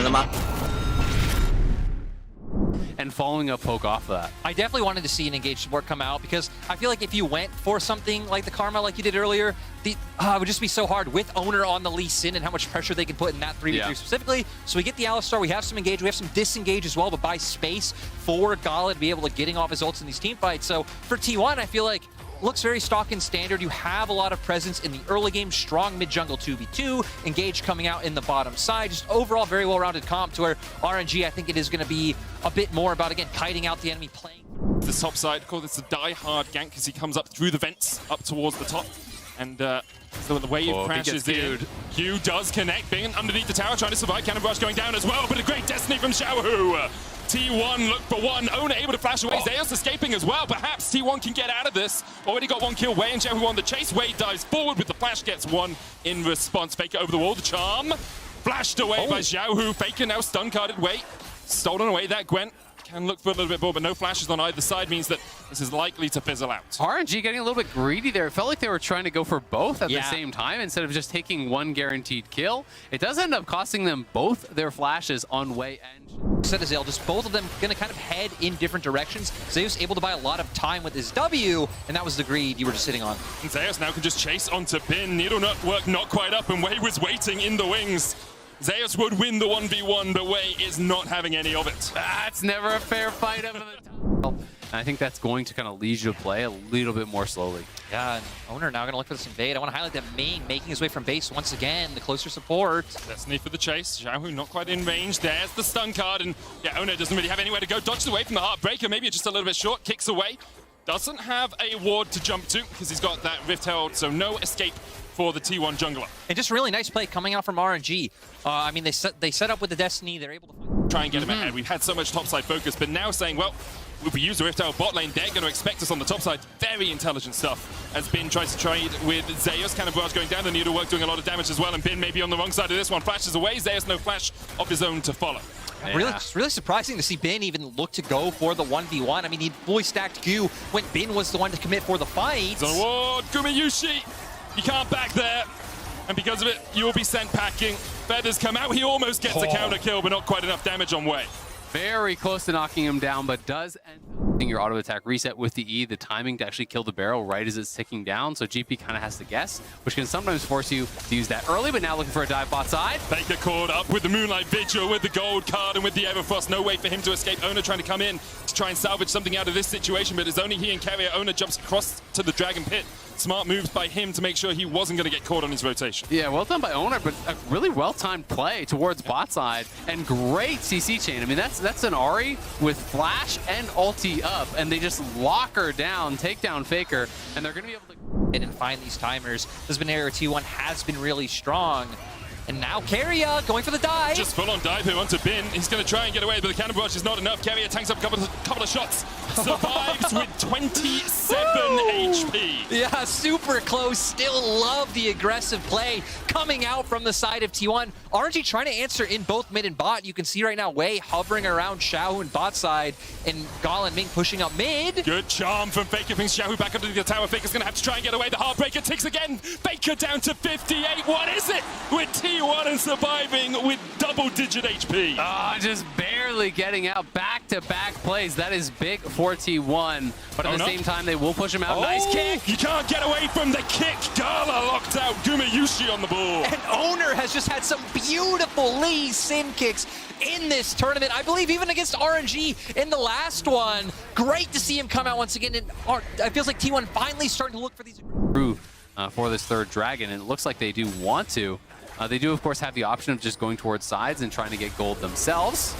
了吗？ And following up poke off of that. I definitely wanted to see an engaged support come out because I feel like if you went for something like the Karma like you did earlier, it would just be so hard with Owner on the Lee Sin and how much pressure they can put in that 3v3 specifically. So we get the Alistar, we have some engage, we have some disengage as well, but buy space for Gala to be able to getting off his ults in these team fights. So for T1, I feel like looks very stock and standard. You have a lot of presence in the early game, strong mid jungle 2v2, engage coming out in the bottom side, just overall very well-rounded comp to where RNG, I think it is going to be a bit more about, again, kiting out the enemy playing. This top side, call this a die-hard gank because he comes up through the vents up towards the top. And so the wave crashes in. Q does connect, being underneath the tower, trying to survive. Cannon Rush going down as well, but a great destiny from Xiaohu. T1 look for one. Owner able to flash away. Zeus escaping as well. Perhaps T1 can get out of this. Already got one kill. Wei and Xiaohu on the chase. Wei dives forward with the flash, gets one in response. Faker over the wall. The charm flashed away by Xiaohu. Faker now stun carded. Wei stolen away that Gwent. Can look for a little bit more, but no flashes on either side means that this is likely to fizzle out. RNG getting a little bit greedy there. It felt like they were trying to go for both at the same time instead of just taking one guaranteed kill. It does end up costing them both their flashes on Wei and Citadel, just both of them going to kind of head in different directions. Zeus able to buy a lot of time with his W, and that was the greed you were just sitting on. And Zeus now can just chase onto Bin. Needle network not quite up, and Wei was waiting in the wings. Zeus would win the 1v1, but Wei is not having any of it. That's never a fair fight over the top. And I think that's going to kind of lead you to play a little bit more slowly. Yeah, and Owner now going to look for this invade. I want to highlight that main making his way from base once again, the closer support. Destiny for the chase. Xiaohu not quite in range. There's the stun card, and yeah, Owner doesn't really have anywhere to go. Dodges away from the Heartbreaker, maybe just a little bit short, kicks away. Doesn't have a ward to jump to because he's got that Rift held, so no escape for the T1 jungler. And just really nice play coming out from RNG. I mean, they set up with the Destiny. They're able to try and get him ahead. We've had so much topside focus, but now saying, well, if we use the Rift out bot lane, they're going to expect us on the top side. Very intelligent stuff as Bin tries to trade with Zeus. Cannon Barrage going down, the needlework doing a lot of damage as well, and Bin maybe on the wrong side of this one. Flashes away, Zeus no flash of his own to follow. Yeah. Really surprising to see Bin even look to go for the 1v1. I mean, he fully stacked Q when Bin was the one to commit for the fight. It's on a ward, Gumiyushi, you can't back there. And because of it, you will be sent packing. Feathers come out, he almost gets a counter kill, but not quite enough damage on Wei. Very close to knocking him down, but does end up your auto attack reset with the E, the timing to actually kill the barrel right as it's ticking down, so GP kind of has to guess, which can sometimes force you to use that early, but now looking for a dive bot side. Baker caught up with the Moonlight Vigil, with the gold card, and with the Everfrost. No way for him to escape. Owner trying to come in to try and salvage something out of this situation, but it's only he and Carrier. Owner jumps across to the Dragon Pit. Smart moves by him to make sure he wasn't going to get caught on his rotation. Yeah, well done by Owner, but a really well-timed play towards bot side, and great CC chain. I mean, that's an Ahri with flash and ulti up, and they just lock her down, take down Faker, and they're going to be able to and find these timers. This has been an area T1 has been really strong. And now Carrier going for the dive. Just full on dive here onto Bin. He's going to try and get away, but the cannon barrage is not enough. Carrier tanks up a couple of shots. Survives with 27 HP. Yeah, super close. Still love the aggressive play coming out from the side of T1. RNG trying to answer in both mid and bot. You can see right now Wei hovering around Xiaohu and bot side, and Gala and Ming pushing up mid. Good charm from Faker, brings Xiaohu back up to the tower. Faker's going to have to try and get away. The Heartbreaker ticks again. Faker down to 58. What is it with T1 and surviving with double-digit HP? Just barely getting out. Back-to-back plays. That is big for T1. But at the same time, they will push him out. Nice kick. You can't get away from the kick. Gala locked out. Gumiyushi on the ball. And Owner has just had some beautiful Lee Sin kicks in this tournament. I believe even against RNG in the last one. Great to see him come out once again. And it feels like T1 finally starting to look for these for this third dragon, and it looks like they do want to. They do, of course, have the option of just going towards sides and trying to get gold themselves.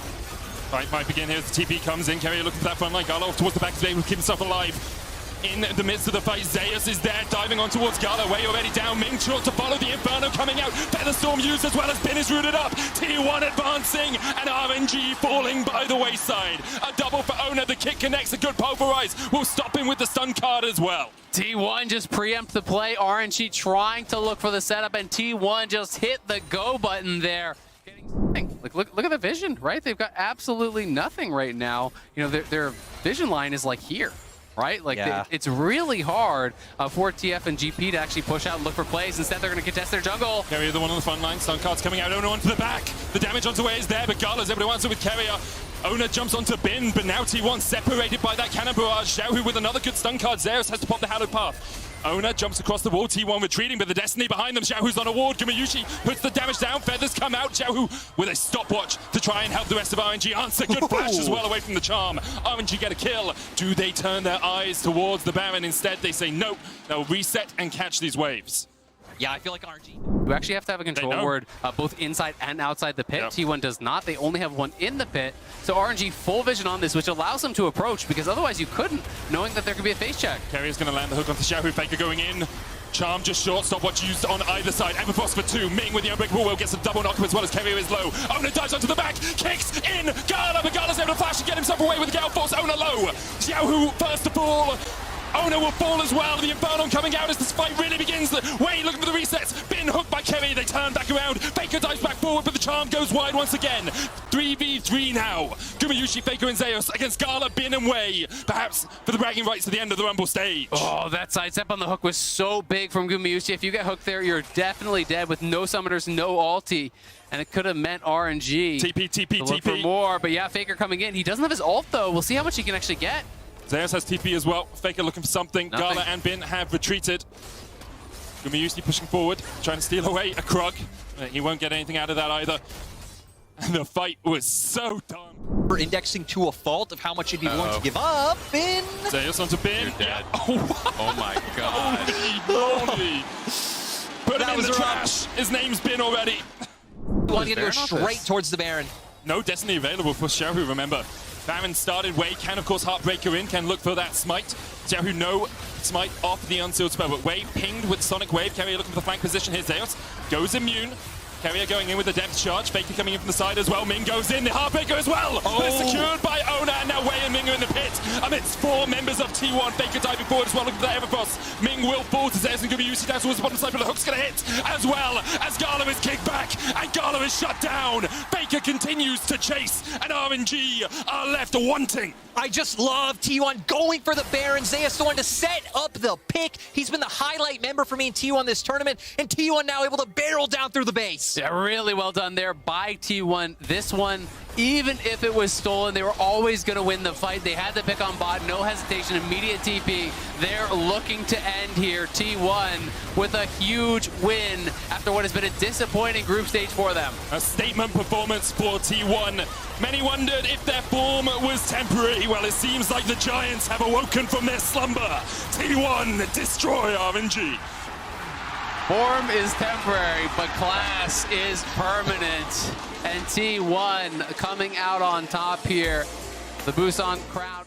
Fight might begin here as the TP comes in. Carrier looking for that front line. Gala off towards the back today will keep himself alive. In the midst of the fight, Zeus is there, diving on towards Gala. Wei already down. Ming short to follow the Inferno coming out. Featherstorm used as well as Bin is rooted up. T1 advancing, and RNG falling by the wayside. A double for Owner. The kick connects. A good pulverize will stop him with the stun card as well. T1 just preempt the play. RNG trying to look for the setup, and T1 just hit the go button there. Like, look at the vision, right? They've got absolutely nothing right now. You know, their vision line is like here. right? Like, Yeah. it's really hard for TF and GP to actually push out and look for plays. Instead, they're going to contest their jungle. Carrier, the one on the front line. Stun cards coming out. Ona onto the back. The damage onto way is there, but Gala's able to answer with Carrier. Ona jumps onto Bin, but now T1 separated by that cannon barrage. Xiaohu with another good stun card. Zeus has to pop the hallowed path. Ona jumps across the wall, T1 retreating, but the Destiny behind them. Xiaohu's on a ward. Gumayushi puts the damage down. Feathers come out. Xiaohu with a stopwatch to try and help the rest of RNG answer. Good flash as well away from the charm. RNG get a kill. Do they turn their eyes towards the Baron? Instead, they say nope. They'll reset and catch these waves. Yeah, I feel like RNG. You actually have to have a control word both inside and outside the pit. Yep. T1 does not. They only have one in the pit. So RNG full vision on this, which allows them to approach, because otherwise you couldn't, knowing that there could be a face check. Carrier's going to land the hook onto Xiaohu. Faker going in. Charm just short. Stopwatch used on either side. Everfrost for 2. Ming with the unbreakable will gets a double knock as well as Carrier is low. Ona dives onto the back. Kicks in. Gala, but Gala's able to flash and get himself away with the Gale Force. Ona low. Xiaohu first to fall. Ona will fall as well. The Inferno coming out as this fight really begins. Wei looking for the resets. Been hooked by Kerry. They turn back around. Faker dives back forward, but the charm goes wide once again. 3v3 now. Gumayushi, Faker, and Zeus against Gala, Bin, and Wei. Perhaps for the bragging rights to the end of the Rumble stage. Oh, that sidestep on the hook was so big from Gumayushi. If you get hooked there, you're definitely dead with no summoners, no ulti. And it could have meant RNG. TP. Look for more, but yeah, Faker coming in. He doesn't have his ult, though. We'll see how much he can actually get. Zeus has TP as well. Faker looking for something. Nothing. Gala and Bin have retreated. Gumayushi pushing forward, trying to steal away a Krug. He won't get anything out of that either. And the fight was so done. We're indexing to a fault of how much you'd be willing to give up. Bin. Zeus onto Bin. You're dead. Oh my god. Holy. Put him That in was the rough. trash. His name's Bin already. You want to go Baron on straight this? towards the Baron. No Destiny available for Xiaohu, remember. Baron started, Wei can of course Heartbreaker in, can look for that smite. Xiaohu no smite off the unsealed spell, but Wei pinged with Sonic Wave. Carrier looking for the flank position here. Zeus goes immune. Carrier going in with the depth charge. Faker coming in from the side as well. Ming goes in. The Heartbreaker as well. But it's secured by Ona. And now Wei and Ming are in the pit. Amidst 4 members of T1. Faker diving forward as well. Looking for that Everfrost. Ming will fall to Zeus and Gumayushi down towards the bottom side. But the hook's going to hit as well as Gala is kicked back. And Gala is shut down. Faker continues to chase. And RNG are left wanting. I just love T1 going for the Baron. Zeus the one to set up the pick. He's been the highlight member for me in T1 this tournament. And T1 now able to barrel down through the base. Yeah, really well done there by T1. This one, even if it was stolen, they were always going to win the fight. They had the pick on bot, no hesitation, immediate TP. They're looking to end here. T1 with a huge win after what has been a disappointing group stage for them. A statement performance for T1. Many wondered if their form was temporary. Well, it seems like the Giants have awoken from their slumber. T1 destroy RNG. Form is temporary, but class is permanent. And T1 coming out on top here. The Busan crowd.